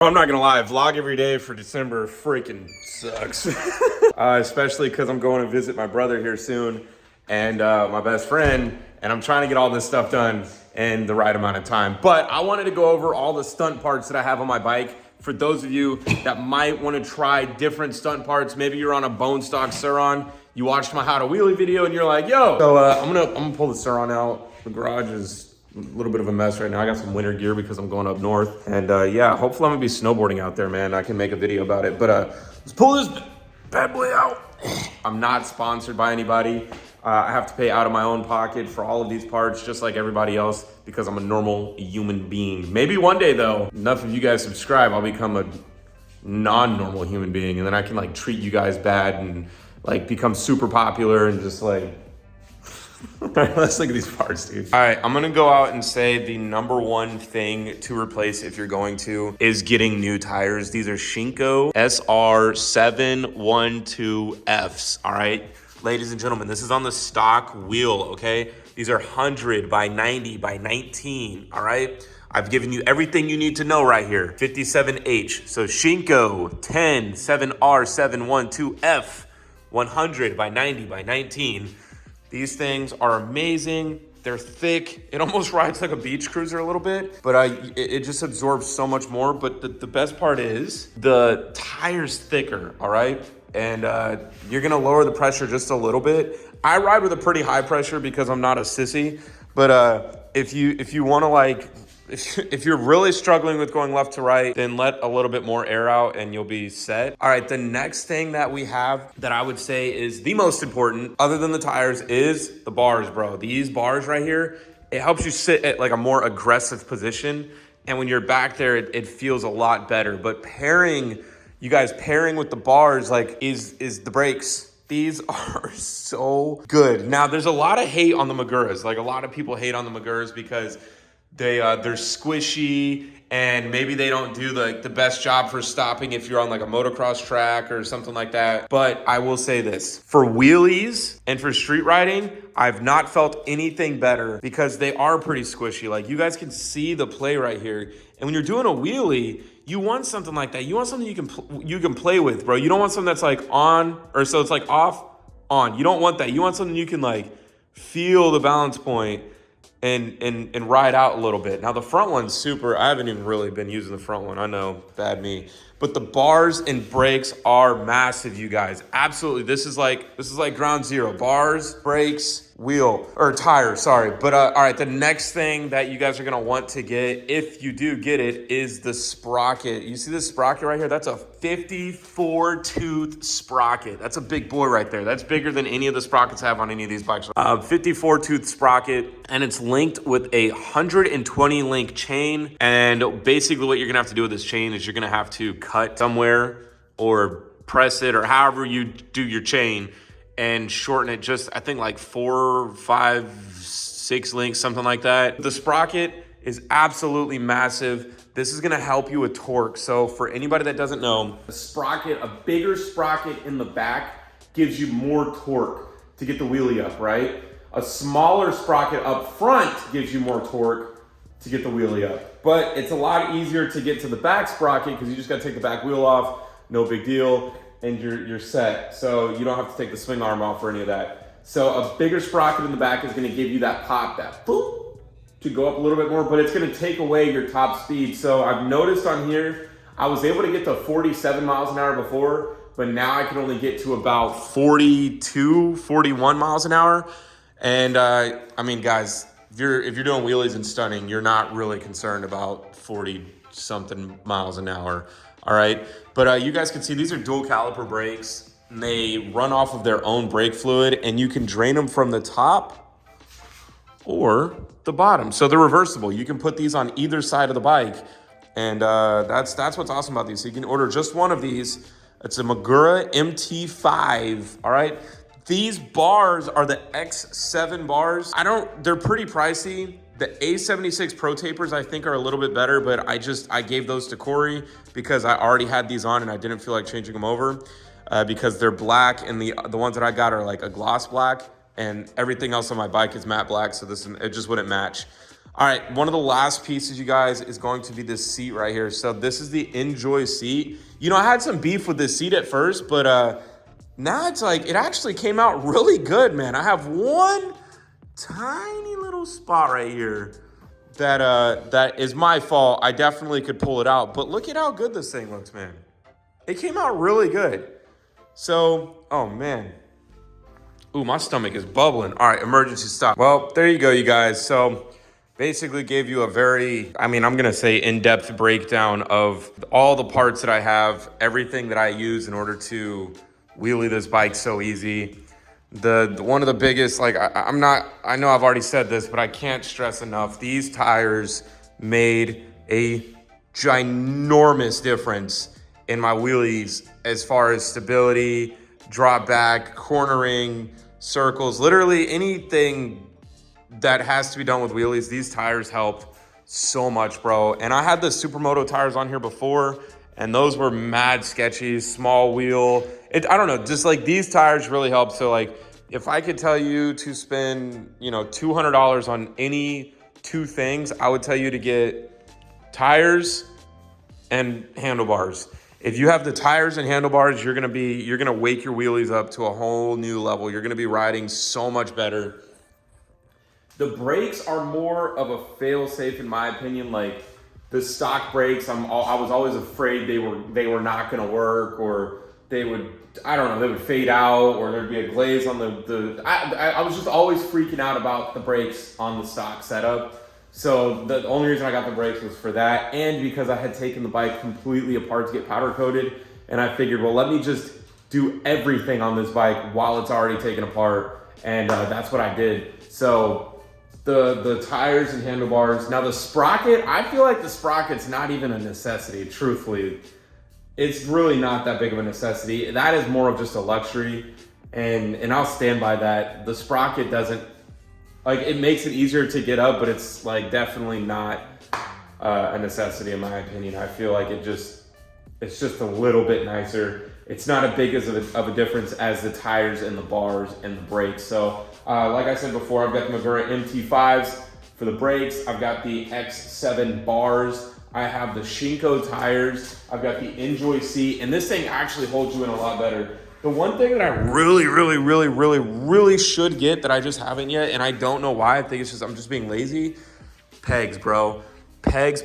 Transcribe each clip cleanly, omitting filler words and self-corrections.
I'm not gonna lie, vlog every day for December freaking sucks. Especially because I'm going to visit my brother here soon and my best friend, and I'm trying to get all this stuff done in the right amount of time. But I wanted to go over all the stunt parts that I have on my bike. For those of you that might want to try different stunt parts, maybe you're on a bone stock Surron, you watched my how to wheelie video and you're like, yo. So I'm gonna pull the Surron out. The garage is a little bit of a mess right now. I got some winter gear because I'm going up north. And yeah, hopefully I'm gonna be snowboarding out there, man. I can make a video about it. But let's pull this bad boy out. I'm not sponsored by anybody. I have to pay out of my own pocket for all of these parts, just like everybody else, because I'm a normal human being. Maybe one day though, enough of you guys subscribe, I'll become a non-normal human being, and then I can like treat you guys bad and like become super popular and just like, let's look at these parts, dude. All right, I'm gonna go out and say the number one thing to replace if you're going to is getting new tires. These are Shinko SR712Fs, all right? Ladies and gentlemen, this is on the stock wheel, okay? These are 100 by 90 by 19, all right? I've given you everything you need to know right here. 57H, so Shinko 107R712F, 100 by 90 by 19. These things are amazing. They're thick. It almost rides like a beach cruiser a little bit, but it just absorbs so much more. But the best part is the tire's thicker, all right? And you're gonna lower the pressure just a little bit. I ride with a pretty high pressure because I'm not a sissy, but if you wanna like, if you're really struggling with going left to right, then let a little bit more air out and you'll be set. All right, the next thing that we have that I would say is the most important, other than the tires, is the bars, bro. These bars right here, it helps you sit at like a more aggressive position. And when you're back there, it feels a lot better. But pairing with the bars like is the brakes. These are so good. Now, there's a lot of hate on the Maguras. Like a lot of people hate on the Maguras because they're squishy and maybe they don't do the best job for stopping if you're on like a motocross track or something like that. But I will say this, for wheelies and for street riding, I've not felt anything better because they are pretty squishy. Like you guys can see the play right here. And when you're doing a wheelie, you want something like that. You want something you can play with, bro. You don't want something that's like on, or so it's like off, on. You don't want that. You want something you can like feel the balance point and ride out a little bit. Now the front one's super. I haven't even really been using the front one. I know, bad me. But the bars and brakes are massive, you guys. Absolutely, this is like ground zero. Bars, brakes, wheel, or tire, sorry. But all right, the next thing that you guys are gonna want to get, if you do get it, is the sprocket. You see this sprocket right here? That's a 54 tooth sprocket. That's a big boy right there. That's bigger than any of the sprockets I have on any of these bikes. 54 tooth sprocket, and it's linked with a 120 link chain. And basically what you're gonna have to do with this chain is you're gonna have to cut somewhere or press it or however you do your chain and shorten it just, I think like 4, 5, 6 links, something like that. The sprocket is absolutely massive. This is gonna help you with torque. So for anybody that doesn't know, a bigger sprocket in the back gives you more torque to get the wheelie up, right? A smaller sprocket up front gives you more torque to get the wheelie up. But it's a lot easier to get to the back sprocket because you just gotta take the back wheel off, no big deal, and you're set. So you don't have to take the swing arm off or any of that. So a bigger sprocket in the back is gonna give you that pop, that boop, to go up a little bit more, but it's gonna take away your top speed. So I've noticed on here, I was able to get to 47 miles an hour before, but now I can only get to about 42, 41 miles an hour. And I mean, guys, if you're doing wheelies and stunning, you're not really concerned about 40 something miles an hour, all right? But you guys can see these are dual caliper brakes. And they run off of their own brake fluid, and you can drain them from the top or the bottom. So they're reversible. You can put these on either side of the bike, and that's what's awesome about these. So you can order just one of these. It's a Magura MT5, all right? These bars are the X7 bars. They're pretty pricey. The A76 Pro Tapers I think are a little bit better, but I gave those to Corey because I already had these on and I didn't feel like changing them over because they're black, and the ones that I got are like a gloss black, and everything else on my bike is matte black, so it just wouldn't match. All right, one of the last pieces, you guys, is going to be this seat right here. So this is the Enjoy seat. You know, I had some beef with this seat at first, but now it's like, it actually came out really good, man. I have one tiny little spot right here that is my fault. I definitely could pull it out, but look at how good this thing looks, man. It came out really good. So, oh man. Ooh, my stomach is bubbling. All right, emergency stop. Well, there you go, you guys. So basically gave you a very, I'm gonna say in-depth breakdown of all the parts that I have, everything that I use in order to wheelie this bike so easy. The one of the biggest, like I know I've already said this, but I can't stress enough, these tires made a ginormous difference in my wheelies as far as stability, drop back, cornering, circles, literally anything that has to be done with wheelies. These tires help so much, bro. And I had the Supermoto tires on here before, and those were mad sketchy, small wheel. I don't know, just like these tires really help. So like, if I could tell you to spend, $200 on any two things, I would tell you to get tires and handlebars. If you have the tires and handlebars, you're gonna wake your wheelies up to a whole new level. You're gonna be riding so much better. The brakes are more of a fail-safe in my opinion. Like the stock brakes, I was always afraid they were not gonna work, or they would, I don't know, they would fade out, or there'd be a glaze on I was just always freaking out about the brakes on the stock setup. So the only reason I got the brakes was for that, and because I had taken the bike completely apart to get powder coated, and I figured, well, let me just do everything on this bike while it's already taken apart, and that's what I did. So the tires and handlebars. Now the sprocket, I feel like the sprocket's not even a necessity, truthfully. It's really not that big of a necessity. That is more of just a luxury, and I'll stand by that. The sprocket doesn't, like, it makes it easier to get up, but it's like definitely not a necessity in my opinion. I feel like it's just a little bit nicer. It's not as big of a difference as the tires and the bars and the brakes. So like I said before, I've got the Magura MT5s for the brakes. I've got the X7 bars. I have the Shinko tires. I've got the Enjoy seat, and this thing actually holds you in a lot better. The one thing that I really should get that I just haven't yet, and I don't know why, I think it's just, I'm just being lazy, pegs, bro. Pegs.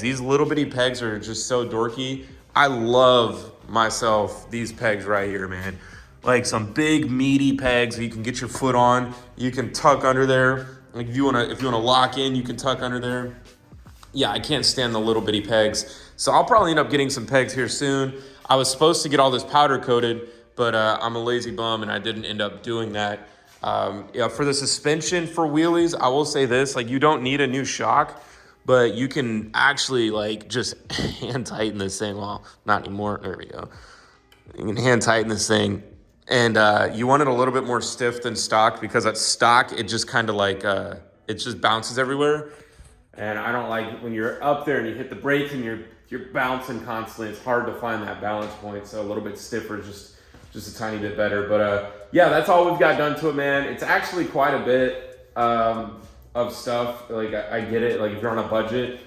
These little bitty pegs are just so dorky. I love myself these pegs right here, man. Like some big meaty pegs you can get your foot on. You can tuck under there. Like if you wanna lock in, you can tuck under there. Yeah, I can't stand the little bitty pegs. So I'll probably end up getting some pegs here soon. I was supposed to get all this powder coated, but I'm a lazy bum and I didn't end up doing that. Yeah, for the suspension for wheelies, I will say this, like you don't need a new shock, but you can actually like just hand tighten this thing. Well, not anymore, there we go. You can hand tighten this thing, and you want it a little bit more stiff than stock, because at stock, it just kind of like, it just bounces everywhere. And I don't like when you're up there and you hit the brakes and you're bouncing constantly. It's hard to find that balance point. So a little bit stiffer, just a tiny bit better. But yeah, that's all we've got done to it, man. It's actually quite a bit of stuff. Like I get it. Like if you're on a budget,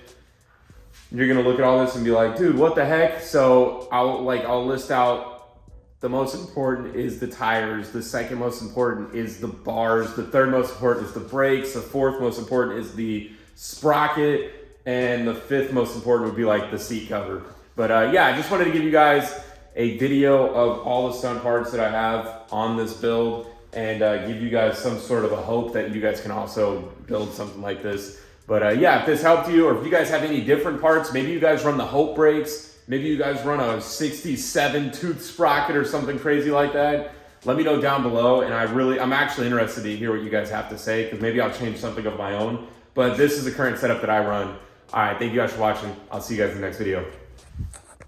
you're gonna look at all this and be like, dude, what the heck? So I'll list out. The most important is the tires. The second most important is the bars. The third most important is the brakes. The fourth most important is the sprocket, and the fifth most important would be like the seat cover. But yeah, I just wanted to give you guys a video of all the stunt parts that I have on this build, and give you guys some sort of a hope that you guys can also build something like this. But yeah, if this helped you, or if you guys have any different parts, maybe you guys run the Hope brakes, maybe you guys run a 67 tooth sprocket or something crazy like that, let me know down below. And I'm actually interested to hear what you guys have to say, because maybe I'll change something of my own. But this is the current setup that I run. All right, thank you guys for watching. I'll see you guys in the next video.